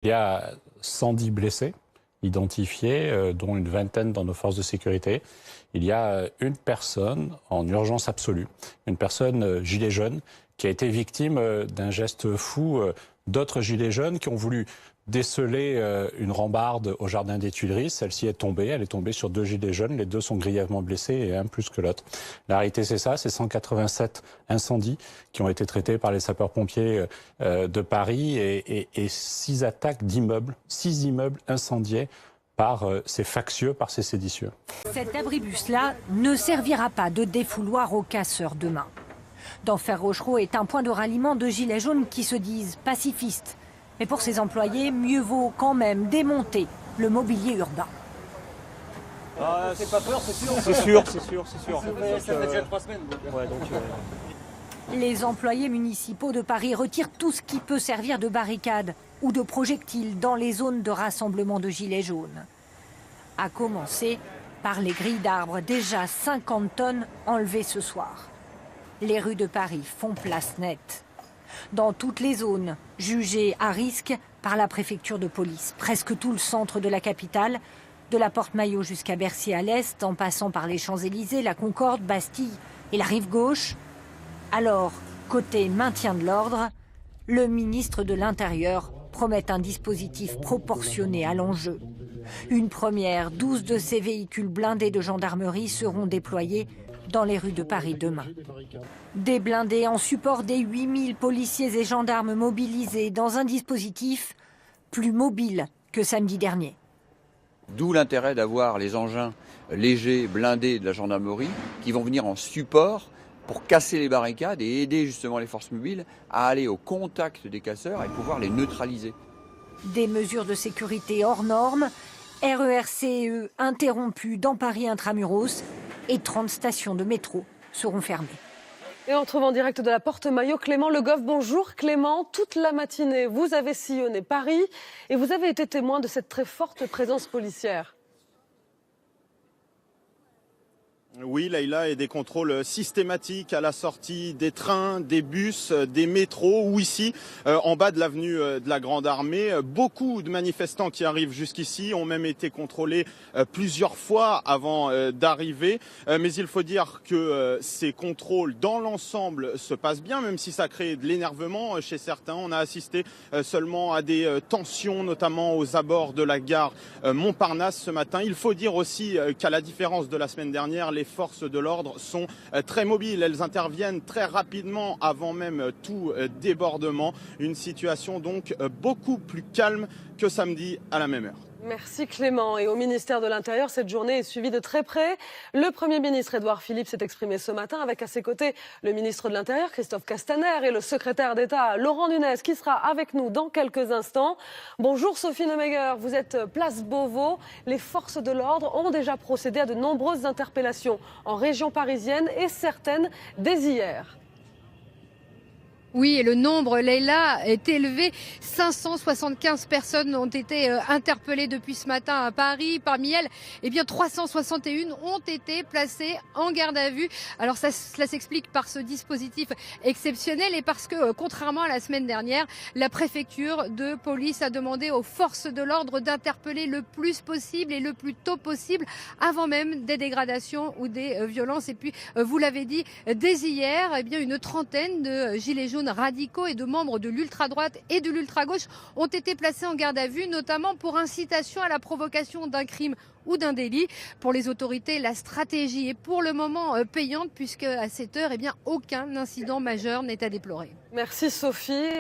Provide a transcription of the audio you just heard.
Il y a 110 blessés identifiés, dont une vingtaine dans nos forces de sécurité. Il y a une personne en urgence absolue, une personne gilet jaune, qui a été victime d'un geste fou d'autres gilets jaunes qui ont voulu déceler une rambarde au jardin des Tuileries. Celle-ci est tombée, elle est tombée sur 2 gilets jaunes, les 2 sont grièvement blessés et un plus que l'autre. La réalité c'est ça, c'est 187 incendies qui ont été traités par les sapeurs-pompiers de Paris et 6 attaques d'immeubles, 6 immeubles incendiés par ces factieux, par ces séditieux. Cet abribus-là ne servira pas de défouloir aux casseurs demain. Denfert Rochereau est un point de ralliement de gilets jaunes qui se disent pacifistes. Mais pour ses employés, mieux vaut quand même démonter le mobilier urbain. C'est pas peur, c'est sûr. C'est sûr. Ça fait déjà 3 semaines. Les employés municipaux de Paris retirent tout ce qui peut servir de barricade ou de projectiles dans les zones de rassemblement de gilets jaunes. À commencer par les grilles d'arbres, déjà 50 tonnes enlevées ce soir. Les rues de Paris font place nette. Dans toutes les zones jugées à risque par la préfecture de police, presque tout le centre de la capitale, de la Porte Maillot jusqu'à Bercy à l'est, en passant par les Champs-Élysées, la Concorde, Bastille et la rive gauche. Alors, côté maintien de l'ordre, le ministre de l'Intérieur promet un dispositif proportionné à l'enjeu. Une première, 12 de ces véhicules blindés de gendarmerie seront déployés dans les rues de Paris demain. Des blindés en support des 8000 policiers et gendarmes mobilisés dans un dispositif plus mobile que samedi dernier. D'où l'intérêt d'avoir les engins légers, blindés de la gendarmerie qui vont venir en support pour casser les barricades et aider justement les forces mobiles à aller au contact des casseurs et pouvoir les neutraliser. Des mesures de sécurité hors normes, RER-CE interrompues dans Paris intramuros et 30 stations de métro seront fermées. Et on retrouve en direct de la Porte Maillot Clément Le Goff. Bonjour Clément, toute la matinée vous avez sillonné Paris et vous avez été témoin de cette très forte présence policière. Oui, Leïla, et des contrôles systématiques à la sortie des trains, des bus, des métros ou ici, en bas de l'avenue de la Grande Armée. Beaucoup de manifestants qui arrivent jusqu'ici ont même été contrôlés plusieurs fois avant d'arriver. Mais il faut dire que ces contrôles dans l'ensemble se passent bien, même si ça crée de l'énervement chez certains. On a assisté seulement à des tensions, notamment aux abords de la gare Montparnasse ce matin. Il faut dire aussi qu'à la différence de la semaine dernière, les forces de l'ordre sont très mobiles. Elles interviennent très rapidement avant même tout débordement. Une situation donc beaucoup plus calme que samedi à la même heure. Merci Clément. Et au ministère de l'Intérieur, cette journée est suivie de très près. Le Premier ministre Édouard Philippe s'est exprimé ce matin avec à ses côtés le ministre de l'Intérieur Christophe Castaner et le secrétaire d'État Laurent Nunez qui sera avec nous dans quelques instants. Bonjour Sophie Neumeiger, vous êtes place Beauvau. Les forces de l'ordre ont déjà procédé à de nombreuses interpellations en région parisienne et certaines dès hier. Oui, et le nombre, Leïla, est élevé. 575 personnes ont été interpellées depuis ce matin à Paris. Parmi elles, 361 ont été placées en garde à vue. Alors cela s'explique par ce dispositif exceptionnel et parce que, contrairement à la semaine dernière, la préfecture de police a demandé aux forces de l'ordre d'interpeller le plus possible et le plus tôt possible avant même des dégradations ou des violences. Et puis, vous l'avez dit, dès hier, une trentaine de gilets jaunes radicaux et de membres de l'ultra-droite et de l'ultra-gauche ont été placés en garde à vue, notamment pour incitation à la provocation d'un crime ou d'un délit. Pour les autorités, la stratégie est pour le moment payante puisque à cette heure, aucun incident majeur n'est à déplorer. Merci Sophie.